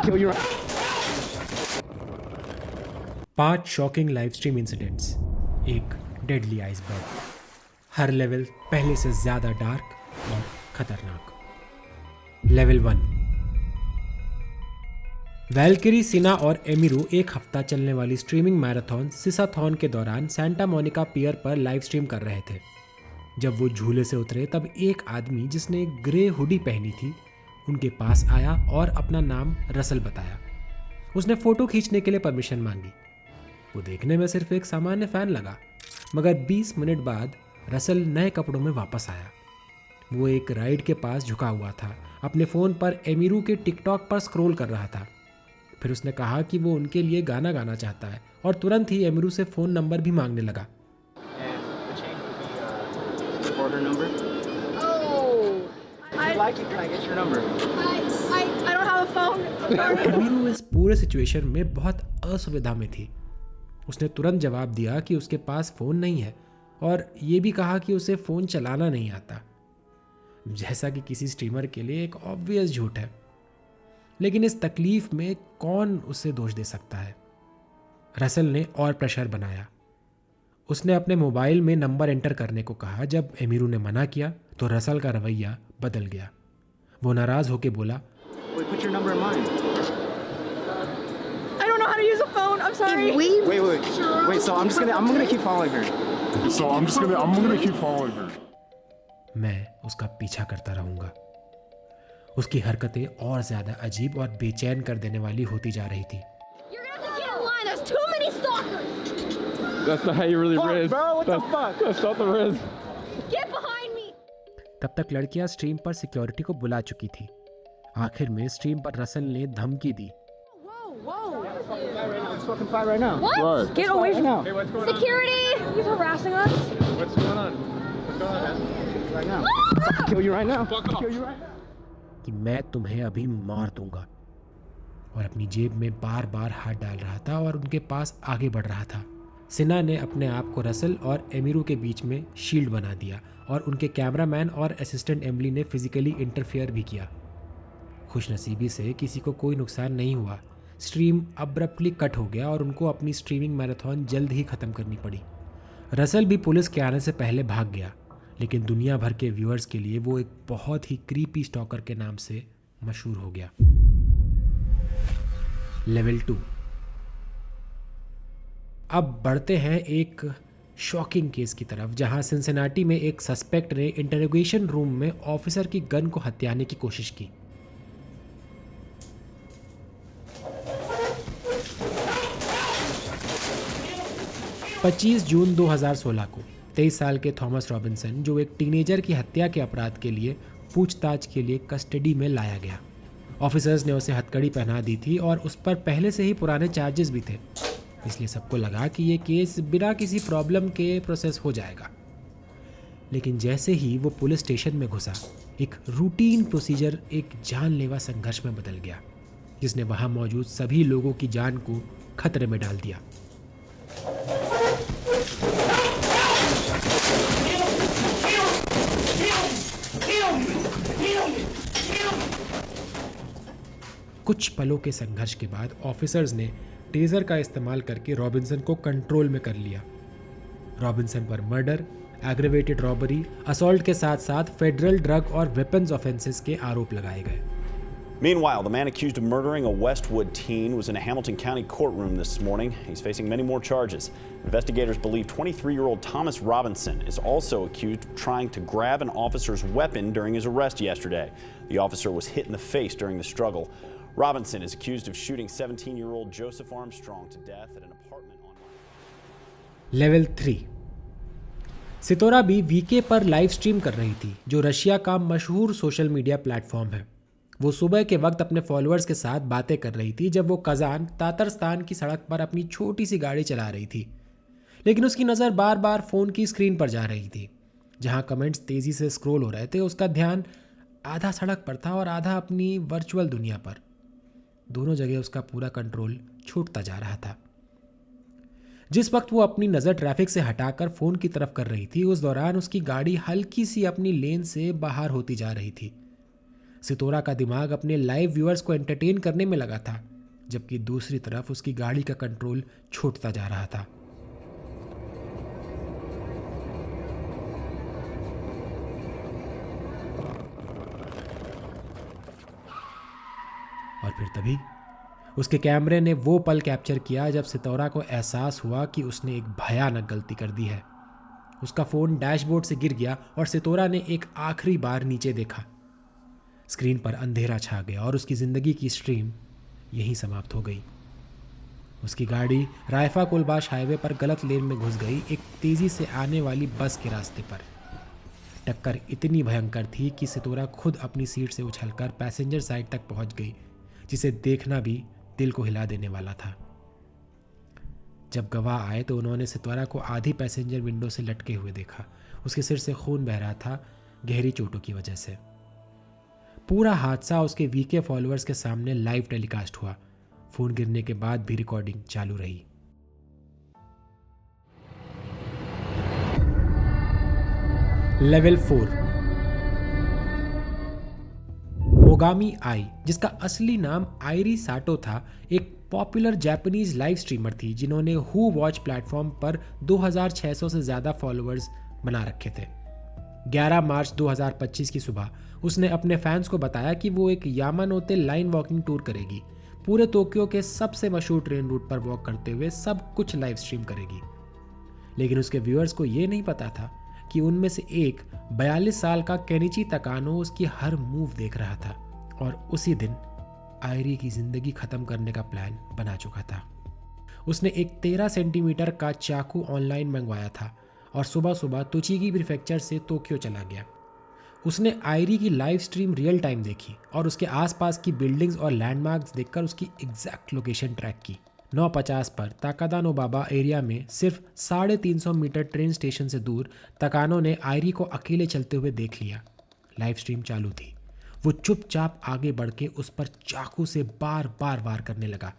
kill you. 5 shocking live stream incidents, एक deadly iceberg, हर level पहले से ज़्यादा डार्क और खतरनाक। लेवल 1, वैल्किरी, सिना और एमिरू एक हफ्ता चलने वाली स्ट्रीमिंग मैराथन सिसाथॉन के दौरान सैंटा मोनिका पियर पर लाइव स्ट्रीम कर रहे थे। जब वो झूले से उतरे तब एक आदमी जिसने एक ग्रे हुडी पहनी थी उनके पास आया और अपना नाम रसल बताया। उसने फ़ोटो खींचने के लिए परमिशन मांगी। वो देखने में सिर्फ एक सामान्य फ़ैन लगा, मगर 20 मिनट बाद रसल नए कपड़ों में वापस आया। वो एक राइड के पास झुका हुआ था, अपने फ़ोन पर एमिरू के टिकटॉक पर स्क्रॉल कर रहा था। फिर उसने कहा कि वो उनके लिए गाना गाना चाहता है और तुरंत ही एमिरू से फ़ोन नंबर भी मांगने लगा। एमिरू इस पूरे सिचुएशन में बहुत असुविधा में थी। उसने तुरंत जवाब दिया कि उसके पास फ़ोन नहीं है और ये भी कहा कि उसे फ़ोन चलाना नहीं आता, जैसा कि किसी स्ट्रीमर के लिए एक ऑब्वियस झूठ है। लेकिन इस तकलीफ में कौन उसे दोष दे सकता है? रसल ने और प्रेशर बनाया। उसने अपने मोबाइल में नंबर एंटर करने को कहा। जब एमिरू ने मना किया तो रसल का रवैया बदल गया। वो नाराज़ होकर बोला, Wait, put your number in mine. I don't know how to use a phone. I'm sorry. Wait. So I'm gonna keep following her. I'm gonna keep following her. मैं उसका पीछा करता रहूंगा। उसकी हरकतें और ज्यादा अजीब और बेचैन कर देने वाली होती जा रही थी। You're gonna have to get in line. There's too many stalkers. That's not how you really Fuck, riz. bro, what the fuck? That's not the riz. Get behind me. तब तक लड़कियां स्ट्रीम पर सिक्योरिटी को बुला चुकी थी। आखिर में स्ट्रीम पर रसल ने धमकी दी। Whoa. Let's fucking fight right now. What? What? Get away from now. Hey, what's going security. He's harassing us. on? What's going on? What's going on, man? Right now. Fucking kill you right now. Fuck off. Kill you right now. कि मैं तुम्हें अभी मार दूंगा, और अपनी जेब में बार बार हाथ डाल रहा था और उनके पास आगे बढ़ रहा था। सिना ने अपने आप को रसल और एमिरू के बीच में शील्ड बना दिया और उनके कैमरामैन और असिस्टेंट एमिली ने फिजिकली इंटरफेयर भी किया। खुशनसीबी से किसी को कोई नुकसान नहीं हुआ। स्ट्रीम अब्रप्टली कट हो गया और उनको अपनी स्ट्रीमिंग मैराथन जल्द ही ख़त्म करनी पड़ी। रसल भी पुलिस के आने से पहले भाग गया, लेकिन दुनिया भर के व्यूअर्स के लिए वो एक बहुत ही क्रीपी स्टॉकर के नाम से मशहूर हो गया। लेवल 2, अब बढ़ते हैं एक शॉकिंग केस की तरफ, जहां सिंसिनाटी में एक सस्पेक्ट ने इंटरोगेशन रूम में ऑफिसर की गन को हथियाने की कोशिश की। जून 2016 को 23 साल के थॉमस रॉबिन्सन, जो एक टीनेजर की हत्या के अपराध के लिए पूछताछ के लिए कस्टडी में लाया गया। ऑफिसर्स ने उसे हथकड़ी पहना दी थी और उस पर पहले से ही पुराने चार्जेस भी थे, इसलिए सबको लगा कि ये केस बिना किसी प्रॉब्लम के प्रोसेस हो जाएगा। लेकिन जैसे ही वो पुलिस स्टेशन में घुसा, एक रूटीन प्रोसीजर एक जानलेवा संघर्ष में बदल गया, जिसने वहां मौजूद सभी लोगों की जान को खतरे में डाल दिया। कुछ पलों के संघर्ष के बाद ऑफिसर्स ने टेजर का इस्तेमाल करके रॉबिन्सन को कंट्रोल में कर लिया। रॉबिन्सन पर मर्डर, एग्रेवेटेड रॉबरी, असॉल्ट के साथ साथ फेडरल ड्रग और वेपन्स ऑफेंसेस के आरोप लगाए गए। Meanwhile, the man accused of murdering a Westwood teen was in a Hamilton County courtroom this morning. He's facing many more charges. Investigators believe 23-year-old Thomas Robinson is also accused of trying to grab an officer's weapon during his arrest yesterday. The officer was hit in the face during the struggle. Robinson is accused of shooting 17-year-old Joseph Armstrong to death at an apartment on level 3, सितोरा भी VK पर live stream कर रही थी, जो Russia का मशहूर social media platform है। वो सुबह के वक्त अपने फॉलोअर्स के साथ बातें कर रही थी जब वो कजान तातरस्तान की सड़क पर अपनी छोटी सी गाड़ी चला रही थी। लेकिन उसकी नज़र बार बार फ़ोन की स्क्रीन पर जा रही थी। जहां कमेंट्स तेज़ी से स्क्रॉल हो रहे थे, उसका ध्यान आधा सड़क पर था और आधा अपनी वर्चुअल दुनिया पर। दोनों जगह उसका पूरा कंट्रोल छूटता जा रहा था। जिस वक्त वो अपनी नज़र ट्रैफिक से हटाकर फ़ोन की तरफ कर रही थी, उस दौरान उसकी गाड़ी हल्की सी अपनी लेन से बाहर होती जा रही थी। सितोरा का दिमाग अपने लाइव व्यूअर्स को एंटरटेन करने में लगा था, जबकि दूसरी तरफ उसकी गाड़ी का कंट्रोल छूटता जा रहा था। और फिर तभी उसके कैमरे ने वो पल कैप्चर किया जब सितोरा को एहसास हुआ कि उसने एक भयानक गलती कर दी है। उसका फ़ोन डैशबोर्ड से गिर गया और सितोरा ने एक आखिरी बार नीचे देखा। स्क्रीन पर अंधेरा छा गया और उसकी ज़िंदगी की स्ट्रीम यहीं समाप्त हो गई। उसकी गाड़ी रायफा कोलबाश हाईवे पर गलत लेन में घुस गई, एक तेज़ी से आने वाली बस के रास्ते पर। टक्कर इतनी भयंकर थी कि सितोरा खुद अपनी सीट से उछलकर पैसेंजर साइड तक पहुंच गई, जिसे देखना भी दिल को हिला देने वाला था। जब गवाह आए तो उन्होंने सितोरा को आधी पैसेंजर विंडो से लटके हुए देखा। उसके सिर से खून बह रहा था, गहरी चोटों की वजह से। पूरा हादसा उसके वीके फॉलोअर्स के सामने लाइव टेलीकास्ट हुआ। फोन गिरने के बाद भी रिकॉर्डिंग चालू रही। लेवल 4 मोगामी आई, जिसका असली नाम आयरी साटो था, एक पॉपुलर जापानीज लाइव स्ट्रीमर थी जिन्होंने हु वॉच प्लेटफॉर्म पर 2600 से ज़्यादा फॉलोअर्स बना रखे थे। 11 मार्च 2025 की सुबह उसने अपने फैंस को बताया कि वो एक यामानोते लाइन वॉकिंग टूर करेगी। पूरे टोक्यो के सबसे मशहूर ट्रेन रूट पर वॉक करते हुए सब कुछ लाइव स्ट्रीम करेगी। लेकिन उसके व्यूअर्स को ये नहीं पता था कि उनमें से एक 42 साल का केनिची तकानो उसकी हर मूव देख रहा था और उसी दिन आयरी की जिंदगी खत्म करने का प्लान बना चुका था। उसने एक 13 सेंटीमीटर का चाकू ऑनलाइन मंगवाया था और सुबह सुबह तुचिगी प्रीफेक्चर से टोक्यो चला गया। उसने आयरी की लाइव स्ट्रीम रियल टाइम देखी और उसके आसपास की बिल्डिंग्स और लैंडमार्क्स देखकर उसकी एग्जैक्ट लोकेशन ट्रैक की। 9:50 पर ताकादानोबाबा एरिया में सिर्फ 350 मीटर ट्रेन स्टेशन से दूर तकानो ने आयरी को अकेले चलते हुए देख लिया। लाइव स्ट्रीम चालू थी। वो चुपचाप आगे बढ़ के उस पर चाकू से बार बार वार करने लगा।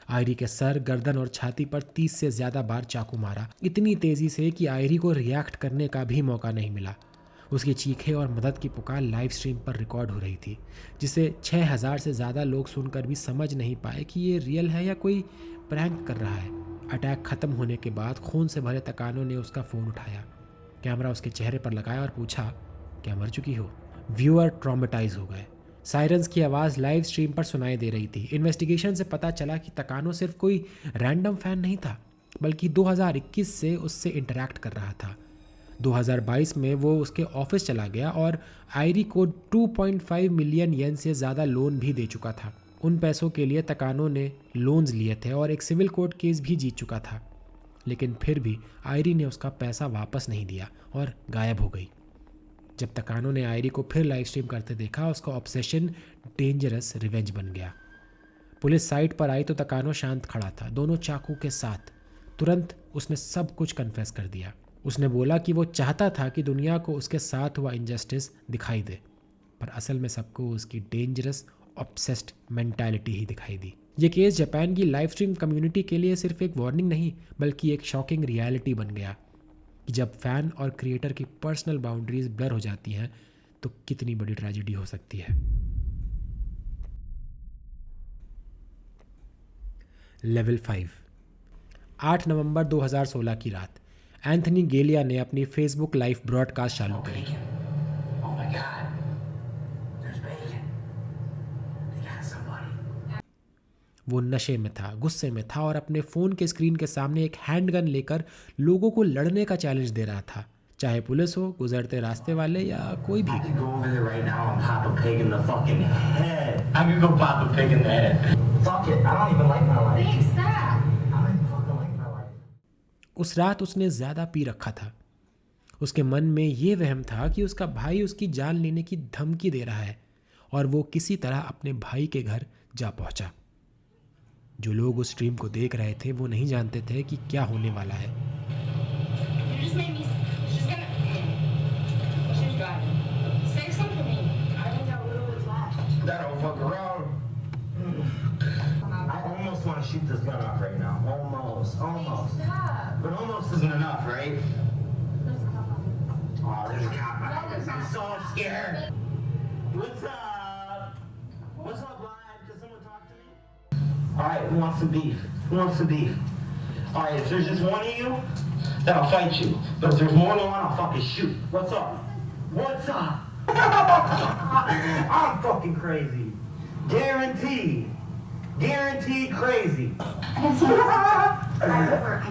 आयरी के सर, गर्दन और छाती पर 30 से ज़्यादा बार चाकू मारा, इतनी तेज़ी से कि आयरी को रिएक्ट करने का भी मौका नहीं मिला। उसकी चीखें और मदद की पुकार लाइव स्ट्रीम पर रिकॉर्ड हो रही थी, जिसे 6000 से ज़्यादा लोग सुनकर भी समझ नहीं पाए कि ये रियल है या कोई प्रैंक कर रहा है। अटैक ख़त्म होने के बाद खून से भरे तकानो ने उसका फ़ोन उठाया, कैमरा उसके चेहरे पर लगाया और पूछा, क्या मर चुकी हो? व्यूअर ट्रॉमेटाइज हो गए। सायरन्स की आवाज़ लाइव स्ट्रीम पर सुनाई दे रही थी। इन्वेस्टिगेशन से पता चला कि तकानो सिर्फ कोई रैंडम फ़ैन नहीं था, बल्कि 2021 से उससे इंटरैक्ट कर रहा था। 2022 में वो उसके ऑफिस चला गया और आयरी को 2.5 मिलियन येन से ज़्यादा लोन भी दे चुका था। उन पैसों के लिए तकानो ने लोन्स लिए थे और एक सिविल कोर्ट केस भी जीत चुका था। लेकिन फिर भी आयरी ने उसका पैसा वापस नहीं दिया और गायब हो गई। जब तकानो ने आयरी को फिर लाइव स्ट्रीम करते देखा, उसका ऑब्सेशन डेंजरस रिवेंज बन गया। पुलिस साइट पर आई तो तकानो शांत खड़ा था, दोनों चाकू के साथ। तुरंत उसने सब कुछ कन्फेस कर दिया। उसने बोला कि वो चाहता था कि दुनिया को उसके साथ हुआ इनजस्टिस दिखाई दे, पर असल में सबको उसकी डेंजरस ऑब्सेस्ड मेंटालिटी ही दिखाई दी। ये केस जापान की लाइव स्ट्रीम कम्युनिटी के लिए सिर्फ एक वार्निंग नहीं, बल्कि एक शॉकिंग रियलिटी बन गया कि जब फैन और क्रिएटर की पर्सनल बाउंड्रीज ब्लर हो जाती हैं तो कितनी बड़ी ट्रेजेडी हो सकती है। लेवल 5 8 नवंबर 2016 की रात एंथनी गेलिया ने अपनी फेसबुक लाइव ब्रॉडकास्ट चालू करी। वो नशे में था, गुस्से में था और अपने फ़ोन के स्क्रीन के सामने एक हैंडगन लेकर लोगों को लड़ने का चैलेंज दे रहा था, चाहे पुलिस हो, गुजरते रास्ते वाले या कोई भी। उस रात उसने ज़्यादा पी रखा था। उसके मन में ये वहम था कि उसका भाई उसकी जान लेने की धमकी दे रहा है और वो किसी तरह अपने भाई के घर जा पहुंचा। जो लोग उस स्ट्रीम को देख रहे थे वो नहीं जानते थे कि क्या होने वाला है। Want to shoot this gun off right now. Almost. But almost isn't enough, right? Oh, there's a cop behind us. I'm so scared. What's up? Alright, who wants some beef? Who wants some beef? Alright, if there's just one of you, then I'll fight you. But if there's more than one, I'll fucking shoot. What's up? What's up? I'm fucking crazy. Guaranteed. Guaranteed crazy. I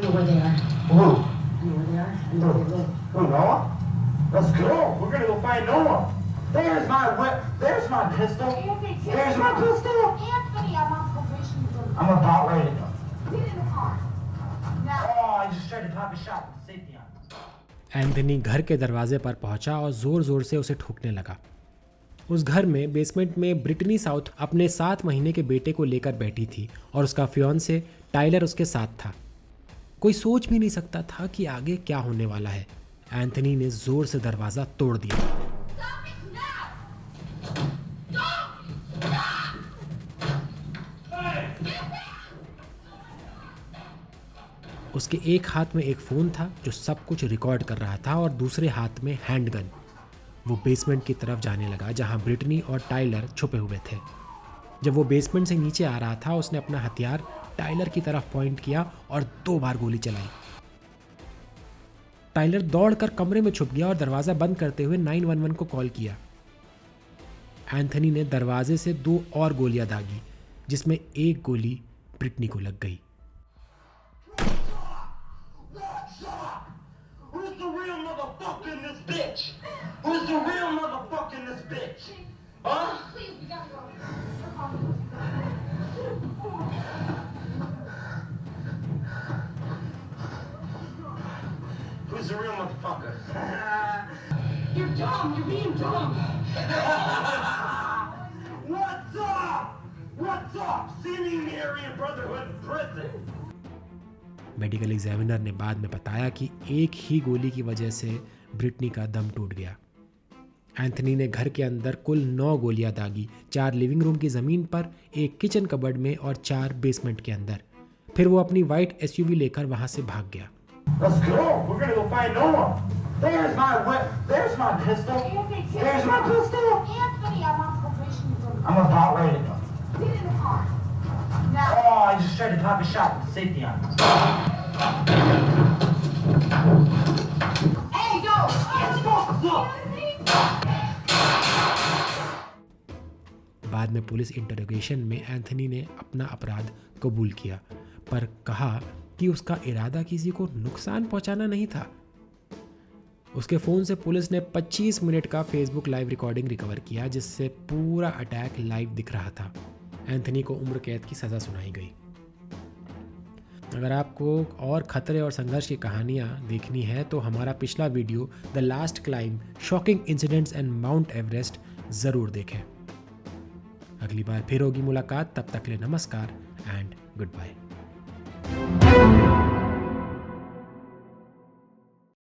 know where they are. Who? I know where they are. I know where they live. Who, Noah? Let's go. We're gonna go find Noah. There's my whip. There's my pistol. There's my pistol. Anthony, I'm on probation for I'm about ready to go. get in the car. Now. Oh, I just tried to pop a shot with safety on. Anthony घर के दरवाजे पर पहुंचा और ज़ोर ज़ोर से उसे ठोकने लगा। उस घर में बेसमेंट में ब्रिटनी साउथ अपने 7 महीने के बेटे को लेकर बैठी थी और उसका फियांसे टाइलर उसके साथ था। कोई सोच भी नहीं सकता था कि आगे क्या होने वाला है। एंथनी ने ज़ोर से दरवाज़ा तोड़ दिया। उसके एक हाथ में एक फ़ोन था जो सब कुछ रिकॉर्ड कर रहा था और दूसरे हाथ में हैंडगन। वो बेसमेंट की तरफ जाने लगा जहां ब्रिटनी और टाइलर छुपे हुए थे। जब वो बेसमेंट से नीचे आ रहा था उसने अपना हथियार टाइलर की तरफ पॉइंट किया और 2 बार गोली चलाई। टाइलर दौड़कर कमरे में छुप गया और दरवाज़ा बंद करते हुए 911 को कॉल किया। एंथनी ने दरवाजे से 2 और गोलियां दागी जिसमें एक गोली ब्रिटनी को लग गई। Who's the real motherfucker in this bitch? Who's the real motherfucker in this bitch? Huh? Please, we gotta go. We're calling. Who's the real motherfucker? You're dumb. You're being dumb. What's up? What's up? Sending the Aryan Brotherhood in prison. Medical examiner ने बाद में बताया कि एक ही गोली की वजह से ब्रिटनी का दम टूट गया। एंथनी ने घर के अंदर कुल 9 गोलियां दागी, 4 लिविंग रूम की ज़मीन पर, 1 किचन कबर्ड में और 4 बेसमेंट के अंदर। फिर वो अपनी वाइट SUV लेकर वहां से भाग गया। Let's go. We're gonna go find Noah. There's my whip. There's my pistol. There's my pistol. Anthony, I'm on probation for I'm about ready to go. get in the car. Now. Oh, I just tried to pop a shot with safety on. Hey, yo! Let's fuck up. बाद में police interrogation में Anthony ने अपना अपराध कबूल किया पर कहा कि उसका इरादा किसी को नुकसान पहुंचाना नहीं था। उसके फ़ोन से पुलिस ने 25 मिनट का फेसबुक लाइव रिकॉर्डिंग रिकवर किया जिससे पूरा अटैक लाइव दिख रहा था। एंथनी को उम्र कैद की सज़ा सुनाई गई। अगर आपको और खतरे और संघर्ष की कहानियाँ देखनी है तो हमारा पिछला video the last climb shocking incidents and mount Everest ज़रूर देखें। अगली बार फिर होगी मुलाकात, तब तक के लिए नमस्कार एंड गुड बाय।